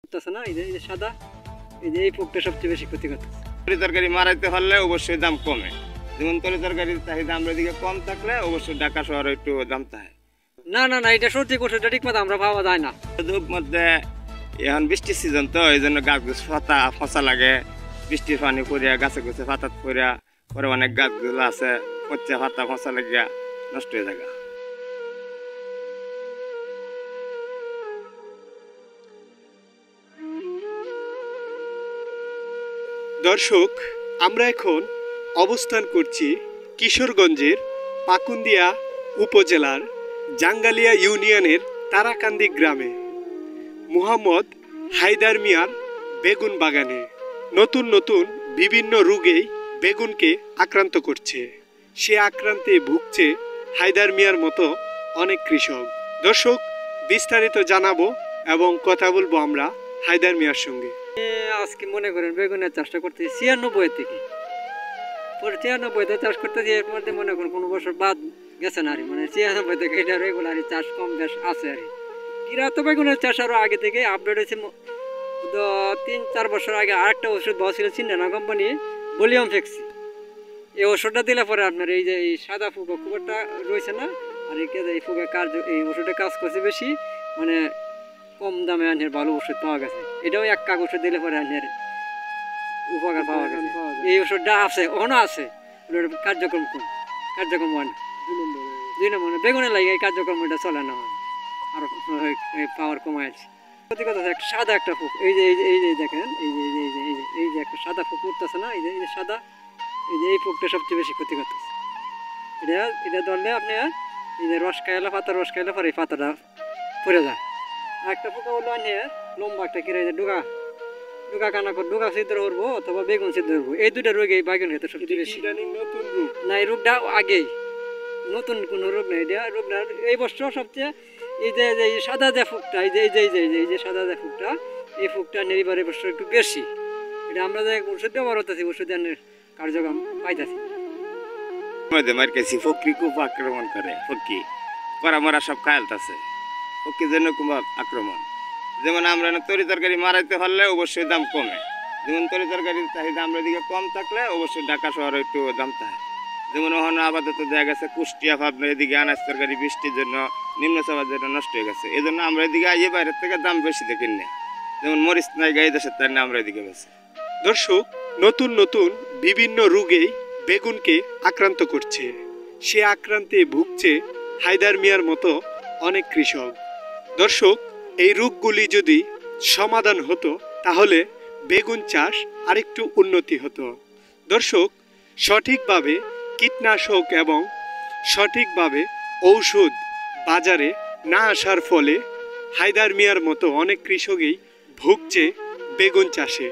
করতেছে না, এই যে সাদা, এই পোকটা সবচেয়ে বেশি ক্ষতি করতেছে। তরি তরকারি মারাইতে পারলে অবশ্যই দাম কমে। যেমন তরি তরকারির চাহিদা আমরা দিকে কম থাকলে অবশ্যই ঢাকা শহরে একটু দাম থাকে। না, এটা সঠিক ওষুধটা ঠিক মতো আমরা পাওয়া যায় না। ধূপ মধ্যে এখন বৃষ্টির সিজন তো এই জন্য গাছ গাছ পাতা ফসা লাগে, বৃষ্টির পানি পড়িয়া গাছে গাছে পাতা পড়িয়া পরে অনেক গাছগুলো আছে পচে পাতা ফসা লাগিয়া নষ্ট হয়ে যায়। দর্শক, আমরা এখন অবস্থান করছি কিশোরগঞ্জের পাকুন্দিয়া উপজেলার জাঙ্গালিয়া ইউনিয়নের তারাকান্দি গ্রামে মুহাম্মদ হায়দার মিয়ার বেগুন বাগানে। নতুন নতুন বিভিন্ন রোগেই বেগুনকে আক্রান্ত করছে। সে আক্রান্তে ভুগছে হায়দার মিয়ার মতো অনেক কৃষক। দর্শক, বিস্তারিত জানাবো এবং কথা বলবো আমরা হায়দার মিয়ার সঙ্গে। আজকে মনে করেন বেগুনের চাষটা করতেছি 96 থেকে, পরে 96তে চাষ করতেছি। এর মধ্যে মনে করেন কোনো বছর বাদ গেছে না, মানে 96 থেকে এটা রেগুলারই চাষ কম বেশ আছে আর কিরা। তো বেগুনের চাষ আরও আগে থেকে আপডেট হয়েছে। 3-4 বছর আগে আরেকটা ওষুধ পাওয়া ছিল সিন্ডানা কোম্পানি, ভলিউম ফেক্সি। এই ওষুধটা দিলে পরে আপনার এই যে এই সাদা ফুকা খুব একটা রয়েছে না, আর এই ফুকের কাজ, এই ওষুধের কাজ করছে বেশি, মানে কম দামে আনের ভালো ওষুধ পাওয়া গেছে। এটাও এক কাগ ওষুধ দিলে পরে আনের উপকার পাওয়া গেছে। এই ওষুধটা আছে, এখনো আছে, কার্যক্রম হয় না। 2 নম্বর বেগুনের লাগে এই কার্যক্রমটা চলে না, আর পাওয়ার কমাইছে। সত্যি কথা, সাদা একটা ফুক, এই যে দেখেন, এই যে একটা সাদা ফুক উঠতেছে না, এই যে সাদা, এই ফুকটা সবচেয়ে বেশি ক্ষতি করতেছে। এটা ধরলে আপনি এই যে রস খাইলে পরে এই পাতাটা পড়ে যায়। আর একটা পোকা হলো আনিয়ে লম্বা একটা কিনে ডুকা কানা করে ডুকা ছিদ্র করবো অথবা বেগুন ছিদ্র করবো। এই দুটা রোগে বাগুন খেতে সবচেয়ে বেশি। নতুন রোগ না, এই রোগটা আগেই, নতুন কোনো রোগ নেই। এটা রোগটা এই বছর সবচেয়ে এই যে সাদা যে ফুকটা, এই যে সাদা যে ফুকটা, এই ফুকটা নির্বারের বছর একটু বেশি। এটা আমরা যে ওষুধ ব্যবহার করতেছি, ওষুধ কার্যক্রম পাইতেছি। ফকি খুব আক্রমণ করে, ফকি করা মরা সব খায়ালতেছে, ফকির জন্য খুব আক্রমণ। যেমন আমরা তরি তরকারি মারাইতে পারলে অবশ্যই দাম কমে। যেমন তরি তরকারির চাহিদা আমরা দিকে কম থাকলে অবশ্যই ঢাকা শহরে একটু দাম থাকে। যেমন ওখানে আপাতত দেখা গেছে কুষ্টিয়া ভাবনা এদিকে আনাজ তরকারি বৃষ্টির জন্য নিম্নচাপের জন্য নষ্ট হয়ে গেছে। এই জন্য আমরা এদিকে আইয়ে বাইরের থেকে দাম বেশি দেখি না। যেমন মরিচ নাই গাই দেশের তার না আমরা এদিকে বেছে। দর্শক, নতুন নতুন বিভিন্ন রোগেই বেগুনকে আক্রান্ত করছে। সে আক্রান্তে ভুগছে হায়দার মিয়ার মতো অনেক কৃষক। দর্শক, এই রোগগুলি যদি সমাধান হতো তাহলে বেগুন চাষ আরেকটু উন্নতি হতো। দর্শক, সঠিকভাবে কীটনাশক এবং সঠিকভাবে ঔষধ বাজারে না আসার ফলে হায়দার মিয়ার মতো অনেক কৃষকই ভুগছে বেগুন চাষে।